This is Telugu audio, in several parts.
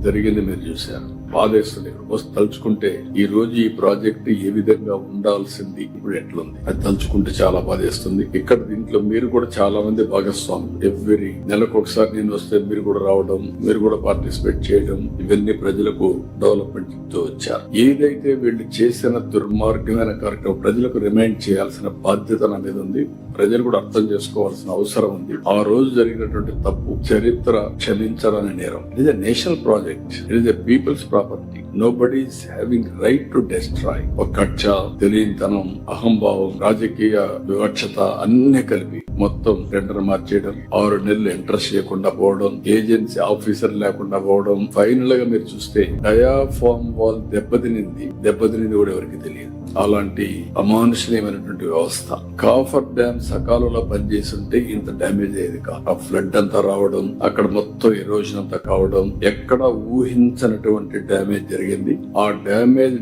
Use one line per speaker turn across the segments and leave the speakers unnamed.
జరిగింది మీరు చూశారు. బాధేస్తుంది. తలుచుకుంటే ఈ రోజు ఈ ప్రాజెక్ట్ ఏ విధంగా ఉండాల్సింది ఇప్పుడు ఎట్లుంది అది తలుచుకుంటే చాలా బాధేస్తుంది. ఇక్కడ దీంట్లో మీరు కూడా చాలా మంది భాగస్వాములు. ఎవ్రీ నెలకు ఒకసారి నేను వస్తే మీరు కూడా రావడం, మీరు కూడా పార్టిసిపేట్ చేయడం, ఇవన్నీ ప్రజలకు డెవలప్మెంట్ తో వచ్చారు. ఏదైతే వీళ్ళు చేసిన దుర్మార్గమైన కార్యక్రమం ప్రజలకు రిమైండ్ చేయాల్సిన బాధ్యత నా మీద ఉంది. ప్రజలు కూడా అర్థం చేసుకోవాల్సిన అవసరం ఉంది. ఆ రోజు జరిగినటువంటి తప్పు చరిత్ర క్షమించాలనే నేరం. It is a national project. It is a peoples property. Nobody is having right to destroy. ఒక కక్ష, తెలియనితనం, అహంభావం, రాజకీయ వివక్షత అన్ని కలిపి మొత్తం టెండర్ మార్చేయడం, 6 నెలలు ఇంట్రెస్ట్ చేయకుండా పోవడం, ఏజెన్సీ ఆఫీసర్ లేకుండా పోవడం. ఫైనల్ గా మీరు చూస్తే డయాఫామ్ వాల్ దెబ్బతినింది కూడా ఎవరికి తెలియదు. అలాంటి అమానుషణీయమైనటువంటి వ్యవస్థ. కాఫర్ డ్యామ్ సకాలంలో పనిచేస్తుంటే ఇంత డ్యామేజ్ అయ్యేది కాదు. ఆ ఫ్లడ్ అంతా రావడం, అక్కడ మొత్తం ఎరోజన్ అంతా కావడం, ఎక్కడ ఊహించనటువంటి డ్యామేజ్ జరిగింది. ఆ డ్యామేజ్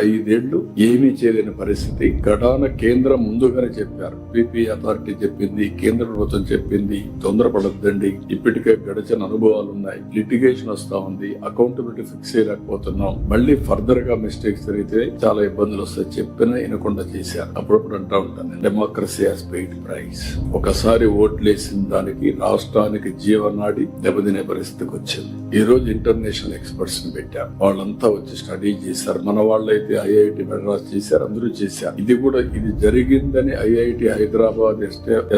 5 ఏళ్లు ఏమీ చేయలేని పరిస్థితి. గడాన కేంద్రం ముందుగానే చెప్పారు. పిపి అథారిటీ చెప్పింది, కేంద్ర ప్రభుత్వం చెప్పింది, తొందరపడద్దండి, ఇప్పటికే గడిచిన అనుభవాలు ఉన్నాయి, లిటిగేషన్ వస్తా ఉంది, అకౌంటబిలిటీ ఫిక్స్ చేయలేకపోతున్నాం, మళ్ళీ ఫర్దర్ గా మిస్టేక్స్ జరిగితే చాలా ఇబ్బందులు వస్తాయి చెప్పినా వినకుండా చేశారు. అప్పుడప్పుడు అంటా ఉంటాను, డెమోక్రసీ హాస్ పెయిడ్ ప్రైస్. ఒకసారి ఓట్లేసిన దానికి రాష్ట్రానికి జీవనాడి దెబ్బతినే పరిస్థితికి వచ్చింది. ఈ రోజు ఇంటర్నేషనల్ ఎక్స్పర్ట్స్ ని పెట్టారు. వాళ్ళంతా వచ్చి స్టడీ చేశారు. మన వాళ్ళైతే ఐఐటి మెడ్రాస్ చేశారు, అందరూ చేశారు. ఇది జరిగిందని ఐఐటి హైదరాబాద్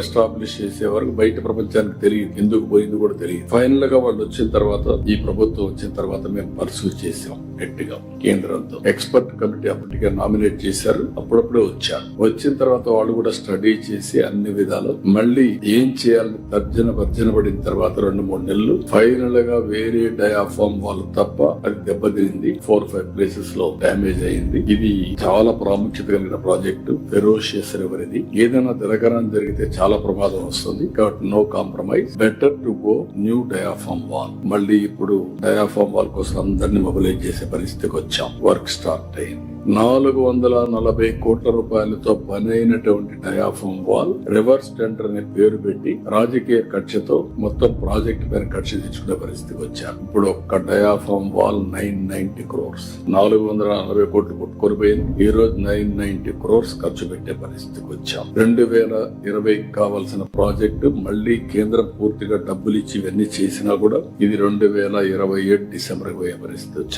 ఎస్టాబ్లిష్ చేసే వరకు బయట ప్రపంచానికి తెలియదు, ఎందుకు పోయింది కూడా తెలియదు. ఫైనల్ గా వాళ్ళు వచ్చిన తర్వాత, ఈ ప్రభుత్వం వచ్చిన తర్వాత మేము పర్సూ చేసాం గట్టిగా కేంద్రంతో. ఎక్స్పర్ట్ కమిటీ అప్పటికే నామినేట్ చేశారు. అప్పుడప్పుడే వచ్చారు. వచ్చిన తర్వాత వాళ్ళు కూడా స్టడీ చేసి అన్ని విధాలు మళ్ళీ ఏం చేయాలని భర్జన పడిన తర్వాత 2-3 నెలలు ఫైనల్ గా వేరే డయాఫామ్ వాళ్ళు తప్ప అది దెబ్బతింది. 4-5 ప్లేసెస్ లో డ్యామేజ్ అయింది. ఇది చాలా ప్రాముఖ్యత కలిగిన ప్రాజెక్టు. ఫెరోషియస్ రివర్ ఇది. ఏదైనా దినకరం జరిగితే చాలా ప్రమాదం వస్తుంది. కాబట్టి no compromise, better to go new diaphragm wall. మళ్ళీ ఇప్పుడు డయాఫామ్ వాల్ కోసం అందరినీ మొబిలైజ్ చేసే పరిస్థితికి వచ్చాం. వర్క్ స్టార్ట్ అయింది. 440 కోట్ల రూపాయలతో పనైనటువంటి డయాఫామ్ వాల్ రివర్స్ టెండర్ అనే పేరు పెట్టి రాజకీయ కక్షతో మొత్తం ప్రాజెక్ట్ పైన కక్ష తెచ్చుకునే పరిస్థితికి వచ్చారు. ఇప్పుడు ఒక్క డయాఫామ్ వాల్ 990 crores, 440 కోట్లు కొట్టుకొని పోయింది. ఈ రోజు 990 crores ఖర్చు పెట్టే పరిస్థితికి వచ్చాం. 2020 కావాల్సిన ప్రాజెక్టు మళ్ళీ కేంద్రం పూర్తిగా డబ్బులు ఇచ్చి ఇవన్నీ చేసినా కూడా ఇది 2027 డిసెంబర్ పోయే పరిస్థితి వచ్చింది.